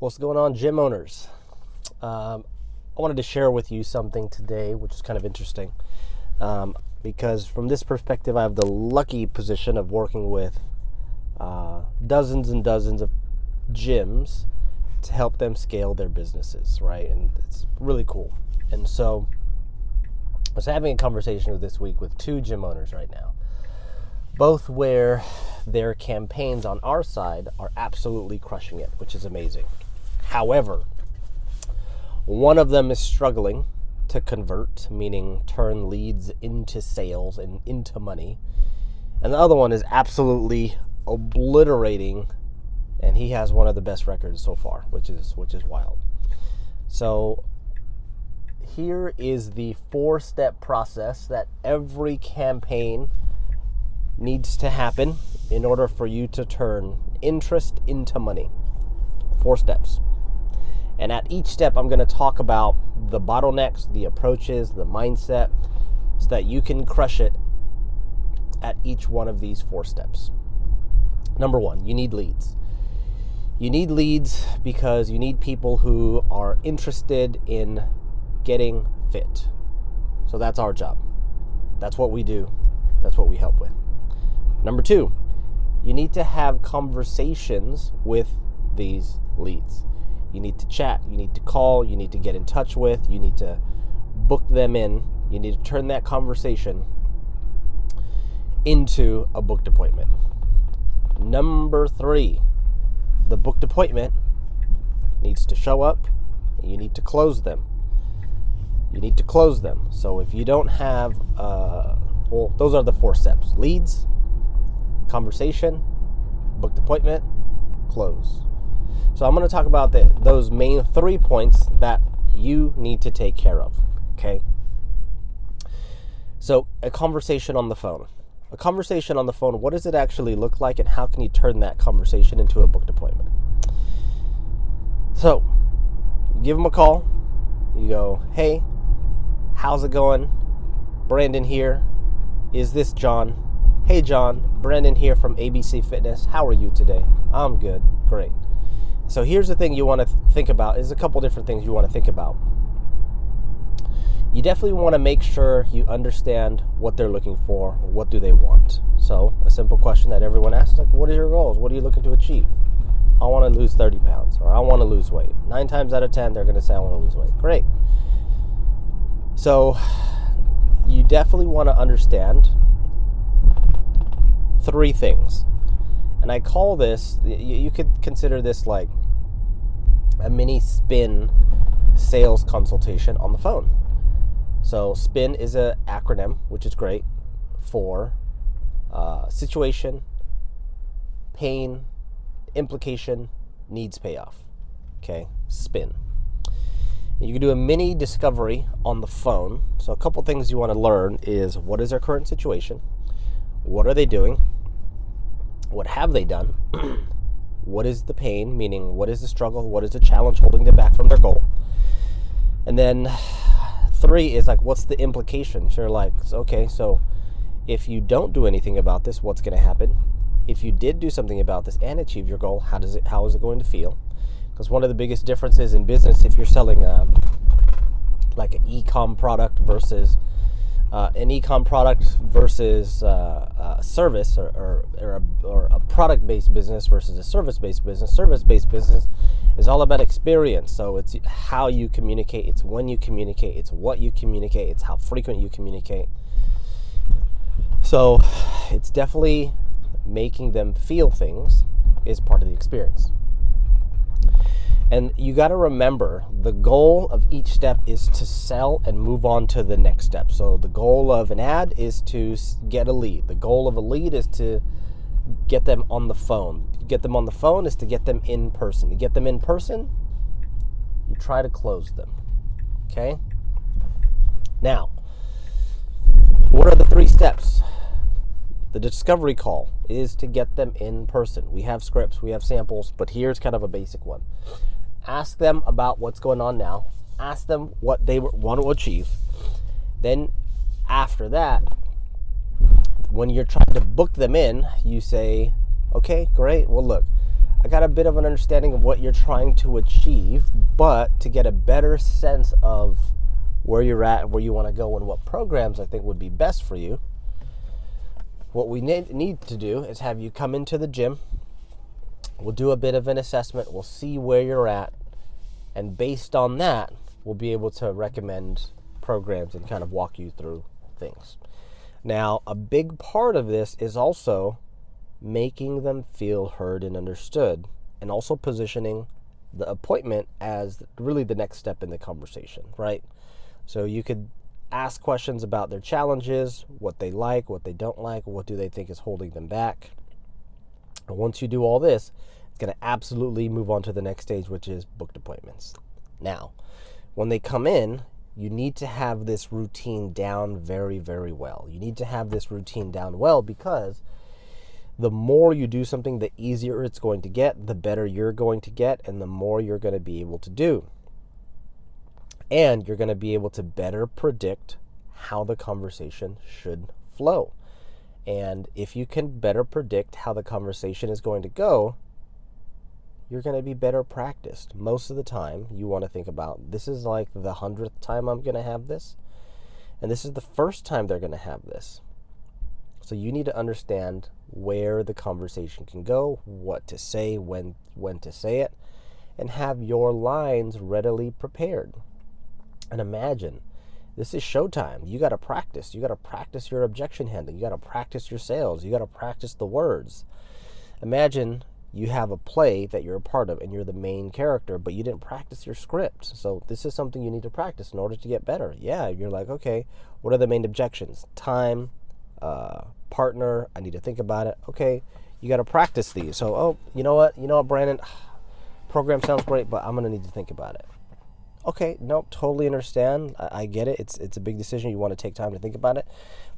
What's going on, gym owners? I wanted to share with you something today, which is kind of interesting, because from this perspective, I have the lucky position of working with dozens and dozens of gyms to help them scale their businesses, right? And it's really cool. And so I was having a conversation this week with two gym owners right now, both where their campaigns on our side are absolutely crushing it, which is amazing. However, one of them is struggling to convert, meaning turn leads into sales and into money. And the other one is absolutely obliterating, and he has one of the best records so far, which is wild. So here is the 4-step process that every campaign needs to happen in order for you to turn interest into money. 4 steps. And at each step, I'm going to talk about the bottlenecks, the approaches, the mindset, so that you can crush it at each one of these 4 steps. Number 1, you need leads. You need leads because you need people who are interested in getting fit. So that's our job. That's what we do. That's what we help with. Number 2, you need to have conversations with these leads. You need to chat, you need to call, you need to get in touch with, you need to book them in, you need to turn that conversation into a booked appointment. Number 3, the booked appointment needs to show up and you need to close them. You need to close them. So if you don't have, those are the 4 steps: leads, conversation, booked appointment, close. So I'm going to talk about those main 3 points that you need to take care of, okay? So a conversation on the phone. A conversation on the phone, what does it actually look like, and how can you turn that conversation into a booked appointment? So you give them a call. You go, hey, how's it going? Brandon here. Is this John? Hey, John. Brandon here from ABC Fitness. How are you today? I'm good. Great. So here's the thing you want to think about. There's a couple different things you want to think about. You definitely want to make sure you understand what they're looking for. What do they want? So a simple question that everyone asks is like, what are your goals? What are you looking to achieve? I want to lose 30 pounds, or I want to lose weight. 9 times out of 10, they're going to say, I want to lose weight. Great. So you definitely want to understand 3 things. And I call this, you could consider this like a mini spin sales consultation on the phone. So SPIN is an acronym, which is great, for situation, pain, implication, needs, payoff. Okay, SPIN. And you can do a mini discovery on the phone. So a couple things you want to learn is, what is their current situation? What are they doing? What have they done? What is the pain? Meaning, what is the struggle? What is the challenge holding them back from their goal? And then 3 is like, what's the implication? You're like, okay, so if you don't do anything about this, what's going to happen? If you did do something about this and achieve your goal, how is it going to feel? Because one of the biggest differences in business, if you're selling like an e-com product versus a service, or a product-based business versus a service-based business. Service-based business is all about experience. So it's how you communicate, it's when you communicate, it's what you communicate, it's how frequent you communicate. So it's definitely making them feel things is part of the experience. And you got to remember, the goal of each step is to sell and move on to the next step. So the goal of an ad is to get a lead. The goal of a lead is to get them on the phone. To get them on the phone is to get them in person. To get them in person, you try to close them. Okay? Now, what are the 3 steps? The discovery call is to get them in person. We have scripts, we have samples, but here's kind of a basic one. Ask them about what's going on now. Ask them what they want to achieve. Then after that, when you're trying to book them in, you say, okay, great. Well, look, I got a bit of an understanding of what you're trying to achieve, but to get a better sense of where you're at, where you want to go, and what programs I think would be best for you, what we need to do is have you come into the gym. We'll do a bit of an assessment. We'll see where you're at. And based on that, we'll be able to recommend programs and kind of walk you through things. Now, a big part of this is also making them feel heard and understood, and also positioning the appointment as really the next step in the conversation, right? So you could ask questions about their challenges, what they like, what they don't like, what do they think is holding them back. And once you do all this, it's going to absolutely move on to the next stage, which is booked appointments. Now, when they come in, you need to have this routine down very, very well. You need to have this routine down well, because the more you do something, the easier it's going to get, the better you're going to get, and the more you're going to be able to do. And you're going to be able to better predict how the conversation should flow. And if you can better predict how the conversation is going to go, you're going to be better practiced. Most of the time, you want to think about, this is like the 100th time I'm going to have this, and this is the first time they're going to have this. So you need to understand where the conversation can go, what to say, when to say it, and have your lines readily prepared. And imagine, this is showtime. You got to practice. You got to practice your objection handling. You got to practice your sales. You got to practice the words. Imagine you have a play that you're a part of and you're the main character, but you didn't practice your script. So this is something you need to practice in order to get better. Yeah, you're like, okay, what are the main objections? Time, partner, I need to think about it. Okay, you got to practice these. So, you know what, Brandon, program sounds great, but I'm going to need to think about it. Okay, no, totally understand. I get it. It's a big decision. You want to take time to think about it.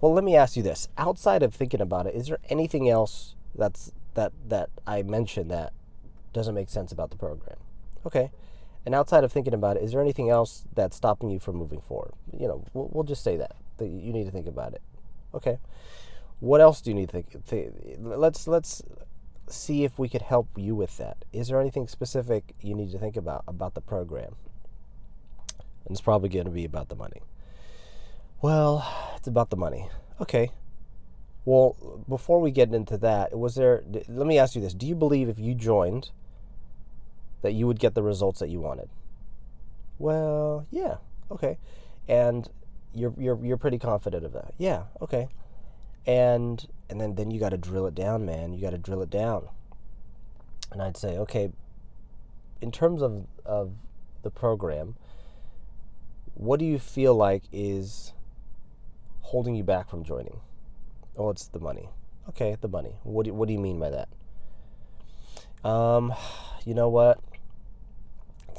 Well, let me ask you this. Outside of thinking about it, is there anything else that I mentioned that doesn't make sense about the program? Okay. And outside of thinking about it, is there anything else that's stopping you from moving forward? We'll just say that you need to think about it. Okay. What else do you need to think? Let's see if we could help you with that. Is there anything specific you need to think about the program? And it's probably going to be about the money. Well, it's about the money. Okay. Well, before we get into that, let me ask you this. Do you believe if you joined that you would get the results that you wanted? Well, yeah. Okay. And you're pretty confident of that. Yeah. Okay. And then you got to drill it down, man. You got to drill it down. And I'd say, okay, in terms of the program, what do you feel like is holding you back from joining? Oh, it's the money. Okay, the money. What do you mean by that? You know what?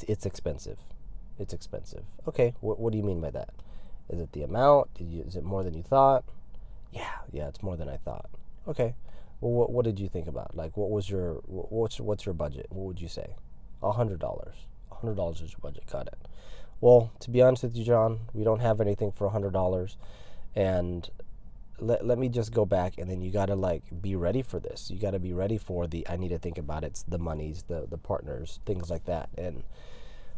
It's expensive. It's expensive. Okay, what do you mean by that? Is it the amount? Is it more than you thought? Yeah, it's more than I thought. Okay. Well, what did you think about? Like, what's your budget? What would you say? $100. $100 is your budget. Got it. Well, to be honest with you, John, we don't have anything for $100, and let me just go back, and then you got to be ready for this. You got to be ready for I need to think about it, the monies, the partners, things like that. And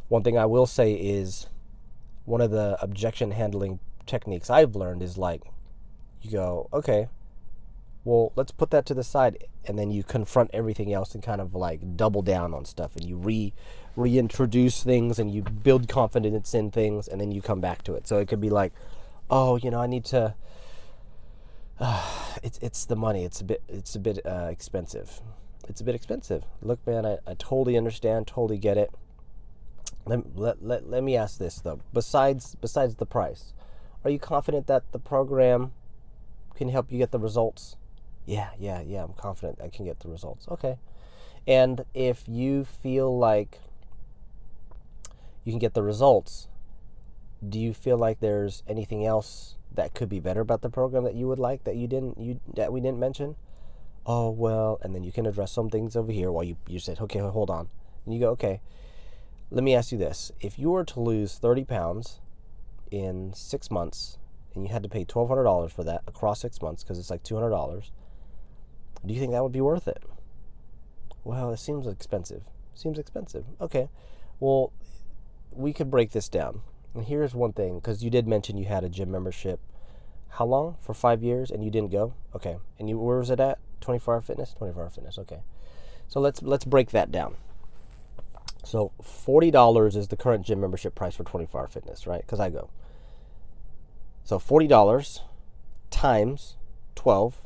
one thing I will say is one of the objection handling techniques I've learned is you go, okay, well, let's put that to the side, and then you confront everything else and kind of double down on stuff, and you reintroduce things, and you build confidence in things, and then you come back to it. So it could be I need to. It's the money. It's a bit expensive. It's a bit expensive. Look, man, I totally understand, totally get it. Let me ask this though. Besides the price, are you confident that the program can help you get the results? Yeah, I'm confident I can get the results. Okay. And if you feel like you can get the results, do you feel like there's anything else that could be better about the program that you would like that we didn't mention? Oh, well, and then you can address some things over here while you said, okay, hold on. And you go, okay, let me ask you this. If you were to lose 30 pounds in 6 months and you had to pay $1,200 for that across 6 months, because it's $200, do you think that would be worth it? Well, it seems expensive. Seems expensive. Okay. Well, we could break this down. And here's one thing, because you did mention you had a gym membership. How long? For 5 years, and you didn't go? Okay. And you, where was it at? 24 Hour Fitness? 24 Hour Fitness. Okay. So let's break that down. So $40 is the current gym membership price for 24 Hour Fitness, right? Because I go. So $40 times 12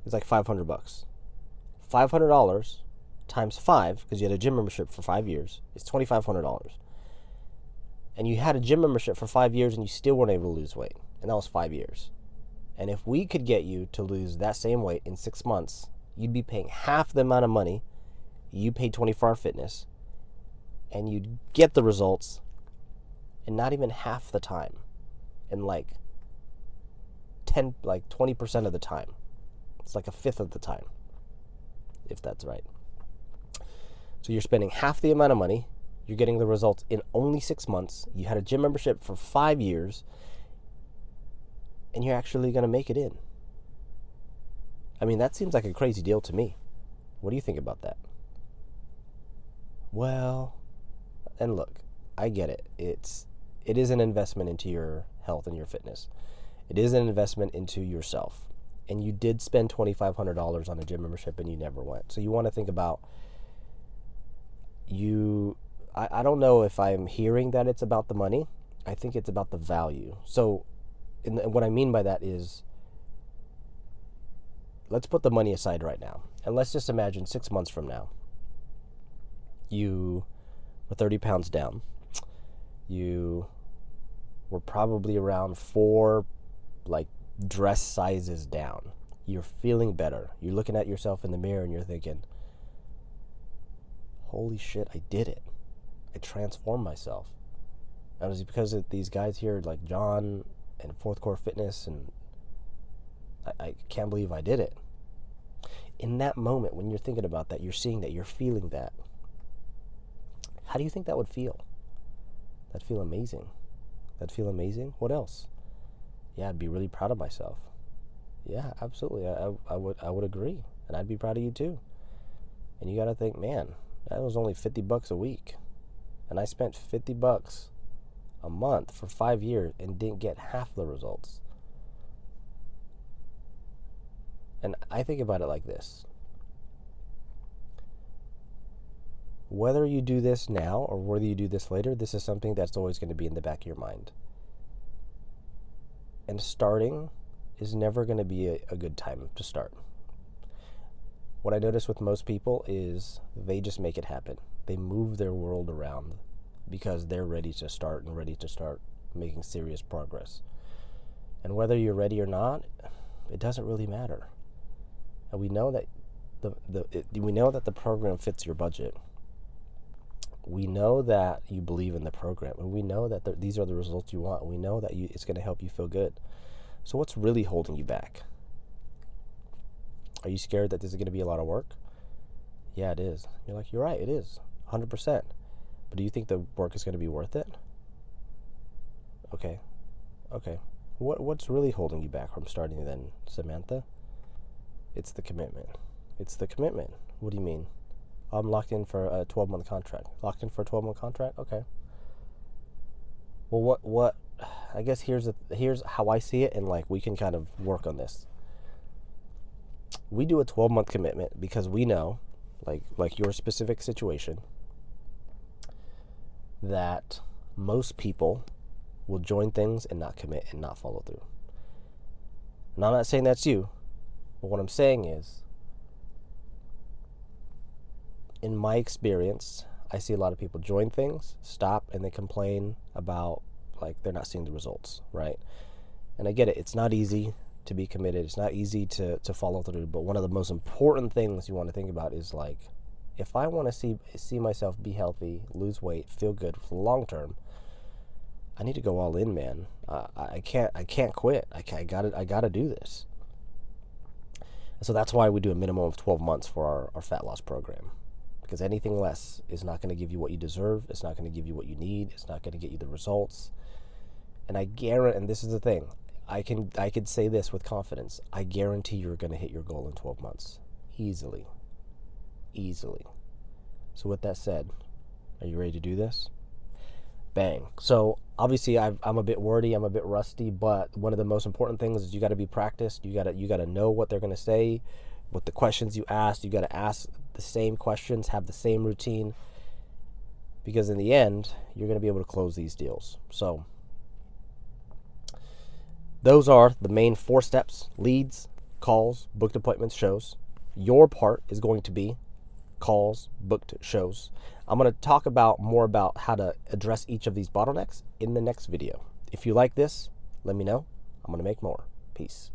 is like $500. $500 times 5, because you had a gym membership for 5 years, is $2,500. And you had a gym membership for 5 years and you still weren't able to lose weight. And that was 5 years. And if we could get you to lose that same weight in 6 months, you'd be paying half the amount of money you paid 24 Hour Fitness, and you'd get the results in not even half the time, in like 20% of the time. It's like a fifth of the time, if that's right. So you're spending half the amount of money, you're getting the results in only 6 months, you had a gym membership for 5 years, and you're actually going to make it in. I mean, that seems like a crazy deal to me. What do you think about that? Well, and look, I get it. It is an investment into your health and your fitness. It is an investment into yourself. And you did spend $2,500 on a gym membership and you never went. So you want to think about I don't know if I'm hearing that it's about the money. I think it's about the value. So what I mean by that is, let's put the money aside right now. And let's just imagine 6 months from now, you were 30 pounds down. You were probably around 4 dress sizes down. You're feeling better. You're looking at yourself in the mirror and you're thinking, holy shit, I did it. I transformed myself. And it was because of these guys here like John and Fourth Core Fitness, and I can't believe I did it. In that moment, when you're thinking about that, you're seeing that, you're feeling that. How do you think that would feel? That'd feel amazing. That'd feel amazing. What else? Yeah, I'd be really proud of myself. Yeah, absolutely. I would agree. And I'd be proud of you too. And you got to think, man, that was only $50 a week. And I spent $50 a month for 5 years and didn't get half the results. And I think about it like this. Whether you do this now or whether you do this later, this is something that's always going to be in the back of your mind. And starting is never going to be a good time to start. What I notice with most people is they just make it happen. They move their world around because they're ready to start and ready to start making serious progress. And whether you're ready or not, it doesn't really matter. And we know that we know that the program fits your budget. We know that you believe in the program, and we know that these are the results you want. We know that it's going to help you feel good. So what's really holding you back? Are you scared that this is going to be a lot of work? Yeah, it is. You're like, you're right, it is, 100%. But do you think the work is going to be worth it? Okay. What's really holding you back from starting then, Samantha? It's the commitment. It's the commitment. What do you mean? I'm locked in for a 12-month contract. Locked in for a 12-month contract? Okay. Well, what? I guess here's how I see it, and we can kind of work on this. We do a 12-month commitment because we know, like your specific situation, that most people will join things and not commit and not follow through. And I'm not saying that's you, but what I'm saying is, in my experience, I see a lot of people join things, stop, and they complain about they're not seeing the results, right? And I get it. It's not easy to be committed. It's not easy to follow through. But one of the most important things you want to think about is if I want to see myself be healthy, lose weight, feel good for the long term, I need to go all in, man. I can't quit. I gotta do this. So that's why we do a minimum of 12 months for our fat loss program. Because anything less is not going to give you what you deserve. It's not going to give you what you need. It's not going to get you the results. And I guarantee, and this is the thing, I could say this with confidence. I guarantee you're going to hit your goal in 12 months. Easily. easily. So with that said, are you ready to do this? Bang. So obviously I'm a bit wordy, I'm a bit rusty, but one of the most important things is you got to be practiced. You got to know what they're going to say, what the questions you ask. You got to ask the same questions, have the same routine, because in the end, you're going to be able to close these deals. So those are the main 4 steps: leads, calls, booked appointments, shows. Your part is going to be calls, booked shows. I'm going to talk more about how to address each of these bottlenecks in the next video. If you like this, let me know. I'm going to make more. Peace.